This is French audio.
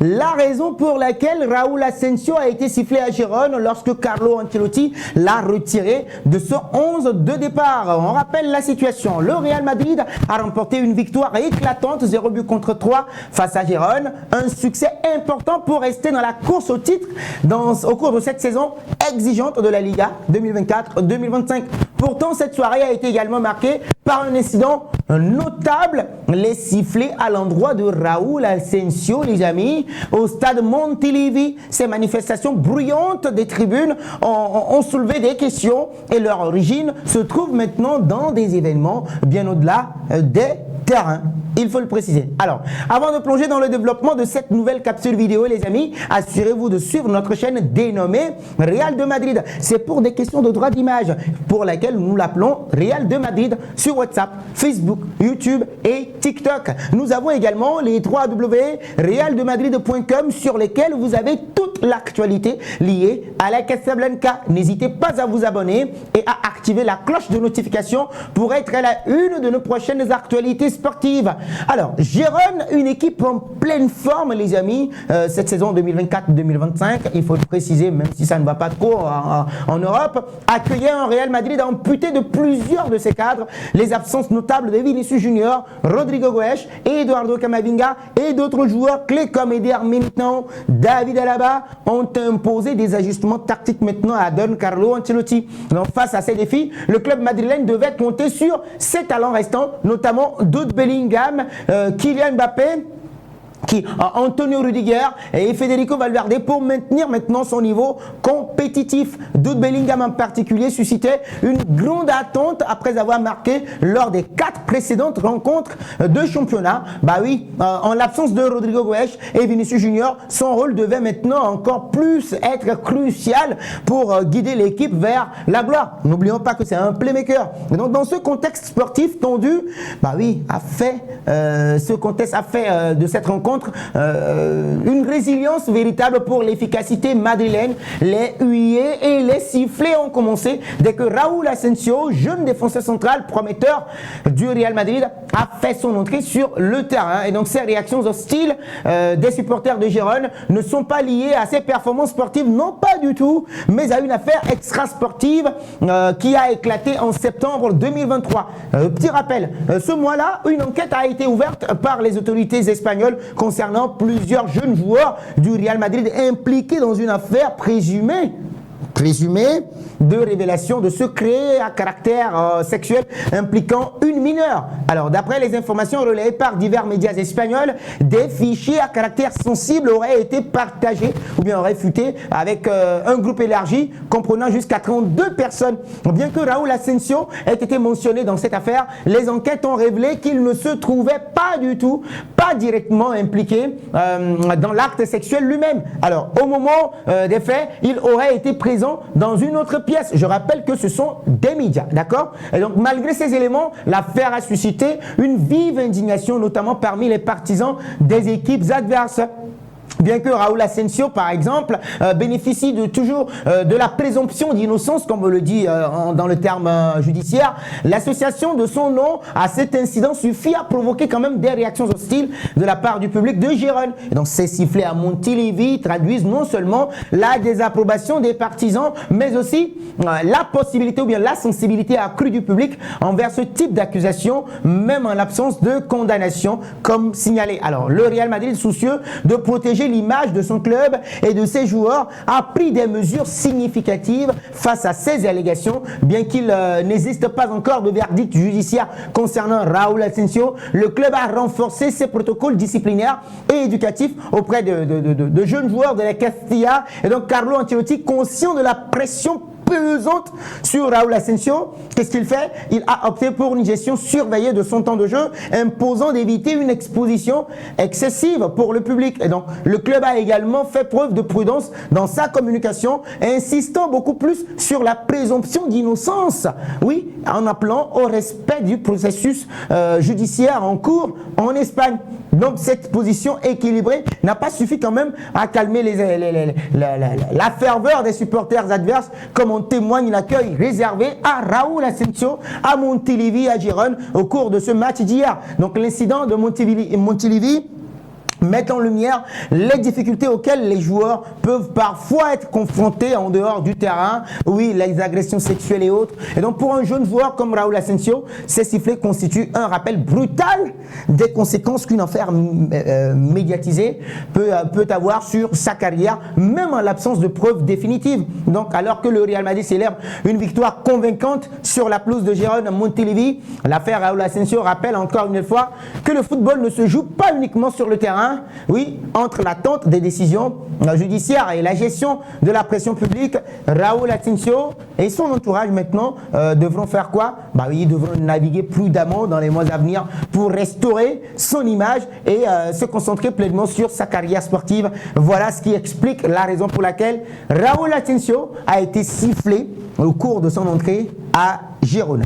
La raison pour laquelle Raúl Asensio a été sifflé à Gérone lorsque Carlo Ancelotti l'a retiré de ce 11 de départ. On rappelle la situation. Le Real Madrid a remporté une victoire éclatante, 0 but contre 3 face à Gérone. Un succès important pour rester dans la course au titre au cours de cette saison exigeante de la Liga 2024-2025. Pourtant, cette soirée a été également marquée par un incident notable, les sifflets à l'endroit de Raúl Asensio, les amis, au stade Montilivi. Ces manifestations bruyantes des tribunes ont soulevé des questions et leur origine se trouve maintenant dans des événements bien au-delà des terrains. Il faut le préciser. Alors, avant de plonger dans le développement de cette nouvelle capsule vidéo, les amis, assurez-vous de suivre notre chaîne dénommée Real de Madrid. C'est pour des questions de droit d'image, pour laquelle nous l'appelons Real de Madrid sur WhatsApp, Facebook, YouTube et TikTok. Nous avons également les www.realdemadrid.com sur lesquels vous avez toute l'actualité liée à la Casablanca. N'hésitez pas à vous abonner et à activer la cloche de notification pour être à la une de nos prochaines actualités sportives. Alors, Gérone, une équipe en pleine forme, les amis, cette saison 2024-2025, il faut le préciser, même si ça ne va pas trop en Europe, accueillait un Real Madrid amputé de plusieurs de ses cadres. Les absences notables de Vinicius Junior, Rodrigo Goes, Eduardo Camavinga et d'autres joueurs clés comme Eder Militão, David Alaba ont imposé des ajustements tactiques maintenant à Don Carlo Ancelotti. Donc, face à ces défis, le club madrilène devait compter sur ses talents restants, notamment Jude Bellingham, Kylian Mbappé, Antonio Rudiger et Federico Valverde pour maintenir maintenant son niveau compétitif. Jude Bellingham en particulier suscitait une grande attente après avoir marqué lors des 4 précédentes rencontres de championnat. Bah oui, en l'absence de Rodrigo Goes et Vinicius Junior, son rôle devait maintenant encore plus être crucial pour guider l'équipe vers la gloire. N'oublions pas que c'est un playmaker. Et donc dans ce contexte sportif tendu, bah oui, ce contexte a fait de cette rencontre une résilience véritable pour l'efficacité madrilène. Les huées et les sifflets ont commencé dès que Raúl Asensio, jeune défenseur central prometteur du Real Madrid, a fait son entrée sur le terrain. Et donc ces réactions hostiles des supporters de Gérone ne sont pas liées à ses performances sportives, non pas du tout, mais à une affaire extra-sportive qui a éclaté en septembre 2023. Petit rappel, ce mois-là, une enquête a été ouverte par les autorités espagnoles concernant plusieurs jeunes joueurs du Real Madrid impliqués dans une affaire présumée de révélation de secrets à caractère sexuel impliquant une mineure. Alors, d'après les informations relayées par divers médias espagnols, des fichiers à caractère sensible auraient été partagés ou bien réfutés avec un groupe élargi comprenant jusqu'à 32 personnes. Bien que Raúl Asensio ait été mentionné dans cette affaire, les enquêtes ont révélé qu'il ne se trouvait pas du tout, pas directement impliqué dans l'acte sexuel lui-même. Alors, au moment des faits, il aurait été présent dans une autre pièce. Je rappelle que ce sont des médias, d'accord? Et donc, malgré ces éléments, l'affaire a suscité une vive indignation, notamment parmi les partisans des équipes adverses. Bien que Raúl Asensio, par exemple, bénéficie toujours de la présomption d'innocence, comme on le dit dans le terme judiciaire, l'association de son nom à cet incident suffit à provoquer quand même des réactions hostiles de la part du public de Gérone. Et donc ces sifflets à Montilivi traduisent non seulement la désapprobation des partisans, mais aussi la possibilité ou bien la sensibilité accrue du public envers ce type d'accusation, même en l'absence de condamnation, comme signalé. Alors, le Real Madrid, soucieux de protéger l'image de son club et de ses joueurs, a pris des mesures significatives face à ces allégations. Bien qu'il n'existe pas encore de verdict judiciaire concernant Raúl Asensio, le club a renforcé ses protocoles disciplinaires et éducatifs auprès de jeunes joueurs de la Castilla. Et donc Carlo Ancelotti, conscient de la pression pesante sur Raúl Asensio, qu'est-ce qu'il fait? Il a opté pour une gestion surveillée de son temps de jeu, imposant d'éviter une exposition excessive pour le public. Et donc, le club a également fait preuve de prudence dans sa communication, insistant beaucoup plus sur la présomption d'innocence. Oui, en appelant au respect du processus judiciaire en cours en Espagne. Donc, cette position équilibrée n'a pas suffi quand même à calmer la ferveur des supporters adverses, comme en témoigne l'accueil réservé à Raúl Asensio à Montilivi, à Gérone, au cours de ce match d'hier. Donc, l'incident de Montilivi mettent en lumière les difficultés auxquelles les joueurs peuvent parfois être confrontés en dehors du terrain. Oui, les agressions sexuelles et autres. Et donc pour un jeune joueur comme Raúl Asensio, ces sifflets constituent un rappel brutal des conséquences qu'une affaire médiatisée peut avoir sur sa carrière, même en l'absence de preuves définitives. Donc alors que le Real Madrid célèbre une victoire convaincante sur la pelouse de Girona Montilivi, l'affaire Raúl Asensio rappelle encore une fois que le football ne se joue pas uniquement sur le terrain. Oui, entre l'attente des décisions judiciaires et la gestion de la pression publique, Raúl Asensio et son entourage maintenant devront faire quoi? Bah oui, ils devront naviguer prudemment dans les mois à venir pour restaurer son image et se concentrer pleinement sur sa carrière sportive. Voilà ce qui explique la raison pour laquelle Raúl Asensio a été sifflé au cours de son entrée à Girona.